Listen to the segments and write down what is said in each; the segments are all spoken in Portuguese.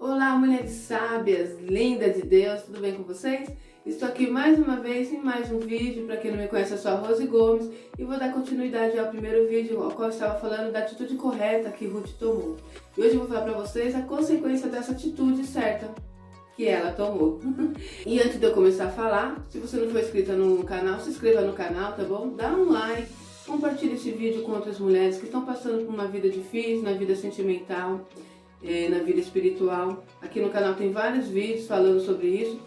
Olá, mulheres sábias, lindas de Deus, tudo bem com vocês? Estou aqui mais uma vez em mais um vídeo. Para quem não me conhece, eu sou a Rose Gomes e vou dar continuidade ao primeiro vídeo, ao qual eu estava falando da atitude correta que Ruth tomou. E hoje eu vou falar para vocês a consequência dessa atitude certa que ela tomou. E antes de eu começar a falar, se você não for inscrita no canal, se inscreva no canal, tá bom? Dá um like, compartilhe esse vídeo com outras mulheres que estão passando por uma vida difícil, na vida sentimental, na vida espiritual. Aqui no canal tem vários vídeos falando sobre isso.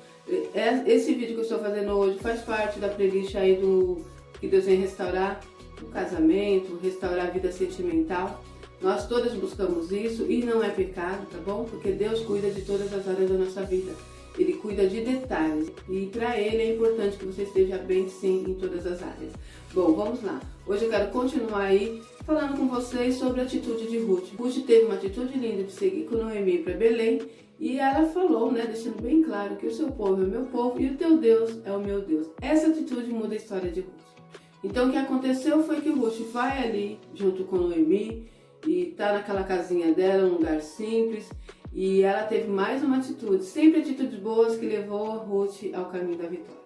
Esse vídeo que eu estou fazendo hoje faz parte da playlist aí do que Deus vem restaurar o casamento, restaurar a vida sentimental. Nós todas buscamos isso e não é pecado, tá bom? Porque Deus cuida de todas as áreas da nossa vida. Ele cuida de detalhes e para Ele é importante que você esteja bem sim em todas as áreas. Bom, vamos lá. Hoje eu quero continuar aí falando com vocês sobre a atitude de Ruth. Ruth teve uma atitude linda de seguir com Noemi para Belém e ela falou, né, deixando bem claro que o seu povo é o meu povo e o teu Deus é o meu Deus. Essa atitude muda a história de Ruth. Então o que aconteceu foi que Ruth vai ali junto com Noemi e tá naquela casinha dela, um lugar simples. E ela teve mais uma atitude, sempre atitudes boas que levou a Ruth ao caminho da vitória.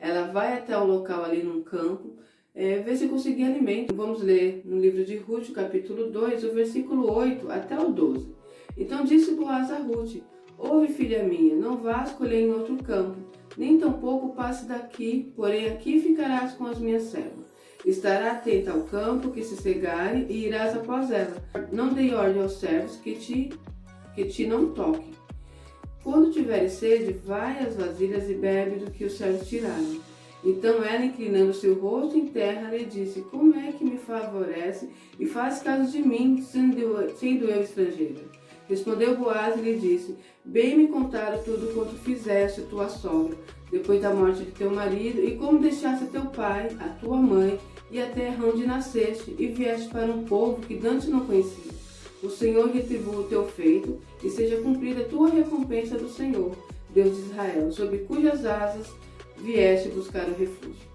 Ela vai até o local ali num campo, ver se conseguia alimento. Vamos ler no livro de Ruth, capítulo 2, o versículo 8 até o 12. Então disse Boaz a Ruth: ouve, filha minha, não vás colher em outro campo, nem tampouco passe daqui, porém aqui ficarás com as minhas servas. Estará atenta ao campo que se cegare e irás após ela. Não dei ordem aos servos que te não toquem. Quando tiveres sede, vai às vasilhas e bebe do que os servos tiraram. Então ela, inclinando seu rosto em terra, lhe disse: como é que me favorece e faz caso de mim, sendo eu estrangeira? Respondeu Boaz e lhe disse: bem me contaram tudo quanto fizeste tua sogra, depois da morte de teu marido, e como deixaste teu pai, a tua mãe, e a terra onde nasceste, e vieste para um povo que dantes não conhecia. O Senhor retribua o teu feito, e seja cumprida a tua recompensa do Senhor, Deus de Israel, sob cujas asas vieste buscar o refúgio.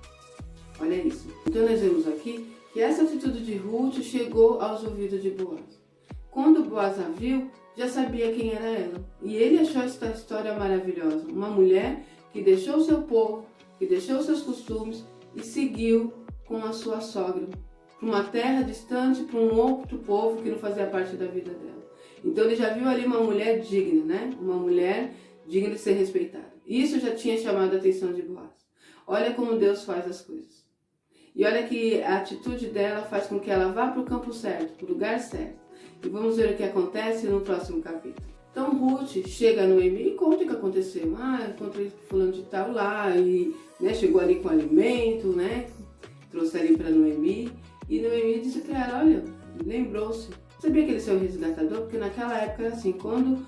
Olha isso. Então nós vemos aqui que essa atitude de Ruth chegou aos ouvidos de Boaz. Quando Boaz a viu, já sabia quem era ela. E ele achou esta história maravilhosa. Uma mulher que deixou seu povo, que deixou seus costumes e seguiu com a sua sogra para uma terra distante, para um outro povo que não fazia parte da vida dela. Então ele já viu ali uma mulher digna, né? Uma mulher digna de ser respeitada. Isso já tinha chamado a atenção de Boaz. Olha como Deus faz as coisas. E olha que a atitude dela faz com que ela vá para o campo certo, para o lugar certo. E vamos ver o que acontece no próximo capítulo. Então Ruth chega a Noemi e conta o que aconteceu. Encontrei fulano de tal lá e, né, chegou ali com alimento, né? Trouxe ali para Noemi. E Noemi disse para ela: olha, lembrou-se. Sabia que ele é o resgatador? Porque naquela época era assim, quando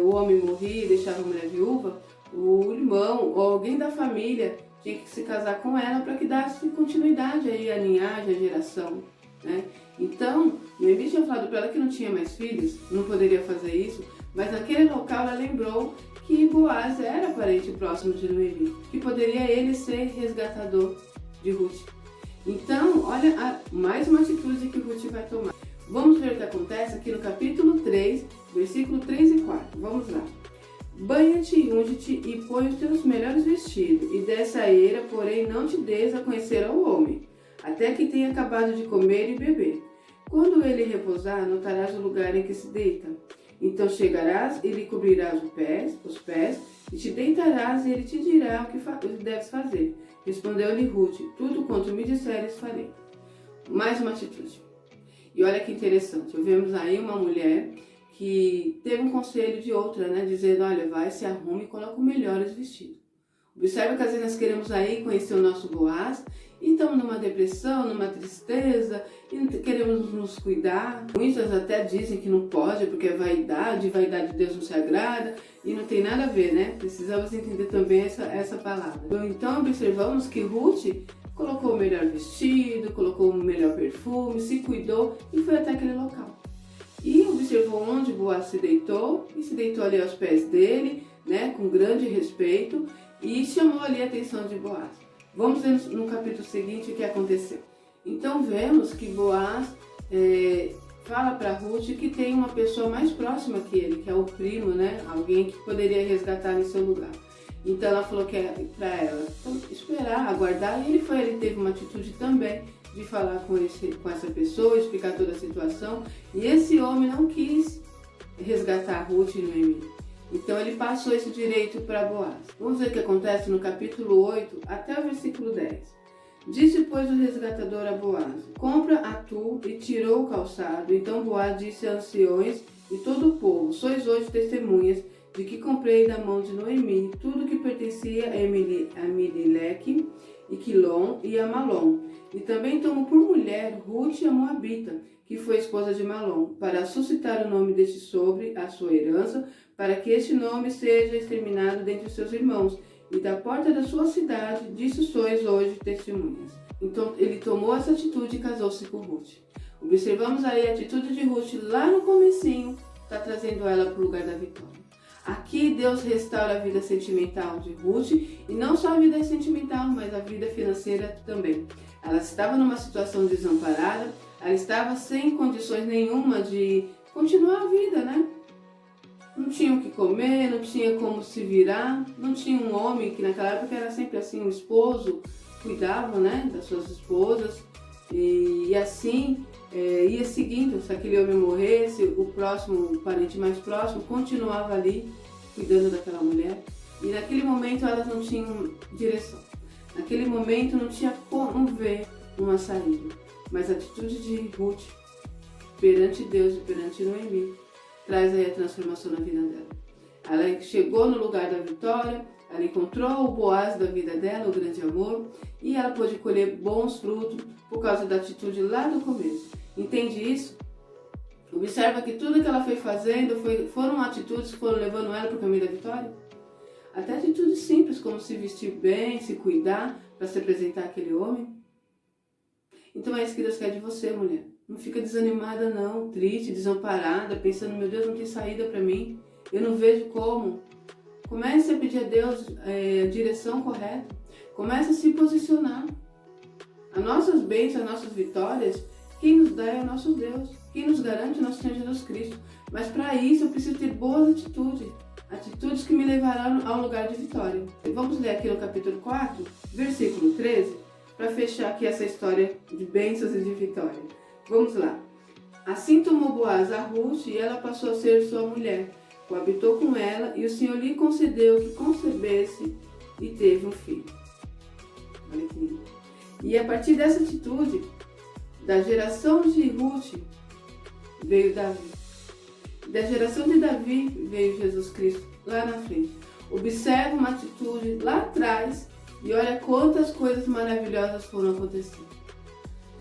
o homem morria e deixava a mulher viúva, o irmão ou alguém da família tinha que se casar com ela para que desse continuidade aí à linhagem, à geração, né? Então, Noemi tinha falado para ela que não tinha mais filhos, não poderia fazer isso, mas naquele local ela lembrou que Boaz era parente próximo de Noemi, que poderia ele ser resgatador de Ruth. Então, olha mais uma atitude que Ruth vai tomar. Vamos ver o que acontece aqui no capítulo 3, versículo 3 e 4. Vamos lá. Banha-te e unge-te e põe os teus melhores vestidos, e dessa eira, porém, não te des a conhecer ao homem, até que tenha acabado de comer e beber. Quando ele repousar, notarás o lugar em que se deita. Então chegarás e lhe cobrirás os pés, e te deitarás e ele te dirá o que deves fazer. Respondeu-lhe Ruth: tudo quanto me disseres farei. Mais uma atitude. E olha que interessante, vemos aí uma mulher que teve um conselho de outra, né, dizendo: olha, vai, se arrume e coloca os melhores vestidos. Observe que às vezes nós queremos aí conhecer o nosso Boaz e estamos numa depressão, numa tristeza e queremos nos cuidar. Muitas até dizem que não pode porque é vaidade de Deus não se agrada e não tem nada a ver, né? Precisamos entender também essa palavra. Então observamos que Ruth colocou o melhor vestido, colocou o melhor perfume, se cuidou e foi até aquele local. E observou onde Boaz se deitou e se deitou ali aos pés dele, né, com grande respeito, e chamou ali a atenção de Boaz. Vamos ver no capítulo seguinte o que aconteceu. Então vemos que Boaz fala para Ruth que tem uma pessoa mais próxima que ele, que é o primo, né? Alguém que poderia resgatar em seu lugar. Então ela falou que é para ela esperar, aguardar, e ele teve uma atitude também de falar com essa pessoa, explicar toda a situação, e esse homem não quis resgatar Ruth e Noemi. Então ele passou esse direito para Boaz. Vamos ver o que acontece no capítulo 8 até o versículo 10. Disse, pois, o resgatador a Boaz: compra a tu, e tirou o calçado. Então Boaz disse a anciões e todo o povo: sois hoje testemunhas de que comprei da mão de Noemi tudo que pertencia a Amelileque e Quilom e a Malom. E também tomo por mulher Ruth a Moabita, que foi esposa de Malom, para suscitar o nome deste sobre a sua herança, para que este nome seja exterminado dentre os seus irmãos. E da porta da sua cidade, disso sois hoje testemunhas. Então ele tomou essa atitude e casou-se com Ruth. Observamos aí a atitude de Ruth lá no comecinho, está trazendo ela para o lugar da vitória. Aqui Deus restaura a vida sentimental de Ruth, e não só a vida sentimental, mas a vida financeira também. Ela estava numa situação desamparada, ela estava sem condições nenhuma de continuar a vida, né? Não tinha o que comer, não tinha como se virar, não tinha um homem, que naquela época era sempre assim, um esposo cuidava, né, das suas esposas, e assim ia seguindo. Se aquele homem morresse, o próximo, o parente mais próximo, continuava ali cuidando daquela mulher. E naquele momento elas não tinham direção. Naquele momento não tinha como ver uma saída. Mas a atitude de Ruth perante Deus e perante Noemi traz aí a transformação na vida dela. Ela chegou no lugar da vitória, ela encontrou o Boaz da vida dela, o grande amor, e ela pôde colher bons frutos por causa da atitude lá do começo. Entende isso? Observa que tudo que ela foi fazendo foram atitudes que foram levando ela para o caminho da vitória. Até atitudes simples, como se vestir bem, se cuidar para se apresentar àquele homem. Então é isso que Deus quer de você, mulher. Não fica desanimada não, triste, desamparada, pensando, meu Deus, não tem saída para mim, eu não vejo como. Comece a pedir a Deus a direção correta. Comece a se posicionar. As nossas bênçãos, as nossas vitórias, quem nos dá é o nosso Deus. Quem nos garante é o nosso Senhor Jesus Cristo. Mas para isso eu preciso ter boas atitudes. Atitudes que me levarão ao lugar de vitória. E vamos ler aqui no capítulo 4, versículo 13, para fechar aqui essa história de bênçãos e de vitória. Vamos lá. Assim tomou Boaz a Ruth, e ela passou a ser sua mulher. Coabitou com ela, e o Senhor lhe concedeu que concebesse e teve um filho. Olha que lindo. E a partir dessa atitude, da geração de Ruth, veio Davi. Da geração de Davi veio Jesus Cristo lá na frente. Observa uma atitude lá atrás e olha quantas coisas maravilhosas foram acontecendo.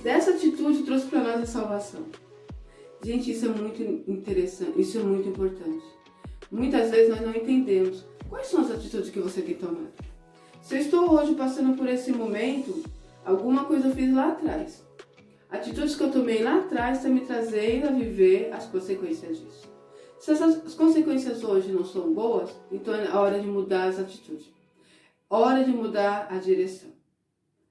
Dessa atitude trouxe para nós a salvação. Gente, isso é muito interessante, isso é muito importante. Muitas vezes nós não entendemos quais são as atitudes que você tem tomado. Se eu estou hoje passando por esse momento, alguma coisa eu fiz lá atrás. Atitudes que eu tomei lá atrás estão me trazendo a viver as consequências disso. Se essas consequências hoje não são boas, então é hora de mudar as atitudes. Hora de mudar a direção.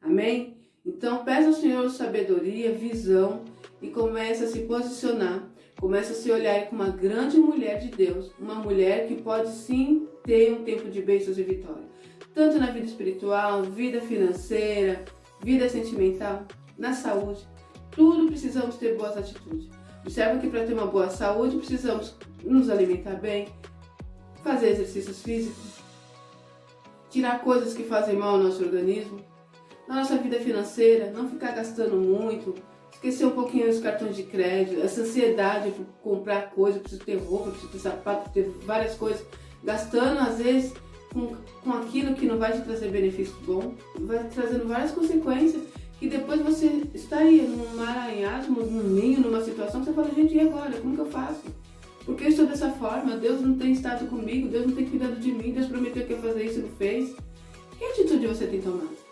Amém? Então peça ao Senhor sabedoria, visão e comece a se posicionar. Comece a se olhar como uma grande mulher de Deus. Uma mulher que pode sim ter um tempo de bênçãos e vitória. Tanto na vida espiritual, vida financeira, vida sentimental, na saúde. Tudo precisamos ter boas atitudes. Observa que para ter uma boa saúde precisamos nos alimentar bem, fazer exercícios físicos, tirar coisas que fazem mal ao nosso organismo. Na nossa vida financeira, não ficar gastando muito, esquecer um pouquinho os cartões de crédito, essa ansiedade por comprar coisas, preciso ter roupa, preciso ter sapato, ter várias coisas, gastando às vezes com aquilo que não vai te trazer benefícios bons, vai trazendo várias consequências que depois você estaria num emaranhado, num ninho, numa situação que você fala, gente, e agora? Como que eu faço? Por que eu estou dessa forma? Deus não tem estado comigo, Deus não tem cuidado de mim, Deus prometeu que ia fazer isso e não fez. Que atitude você tem tomado?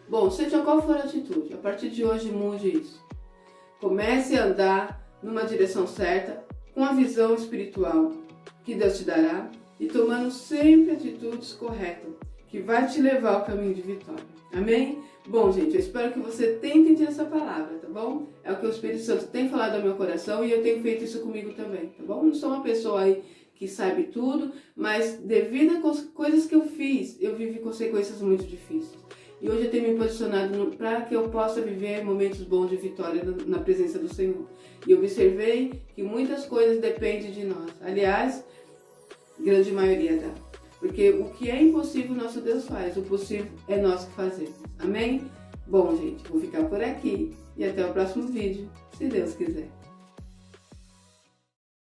Bom, seja qual for a atitude, a partir de hoje mude isso. Comece a andar numa direção certa, com a visão espiritual que Deus te dará e tomando sempre atitudes corretas, que vai te levar ao caminho de vitória. Amém? Bom, gente, eu espero que você tenha entendido essa palavra, tá bom? É o que o Espírito Santo tem falado ao meu coração e eu tenho feito isso comigo também, tá bom? Não sou uma pessoa aí que sabe tudo, mas devido a coisas que eu fiz, eu vivi consequências muito difíceis. E hoje eu tenho me posicionado para que eu possa viver momentos bons de vitória na presença do Senhor. E observei que muitas coisas dependem de nós. Aliás, grande maioria dela. Porque o que é impossível, nosso Deus faz. O possível é nós que fazemos. Amém? Bom, gente, vou ficar por aqui. E até o próximo vídeo, se Deus quiser.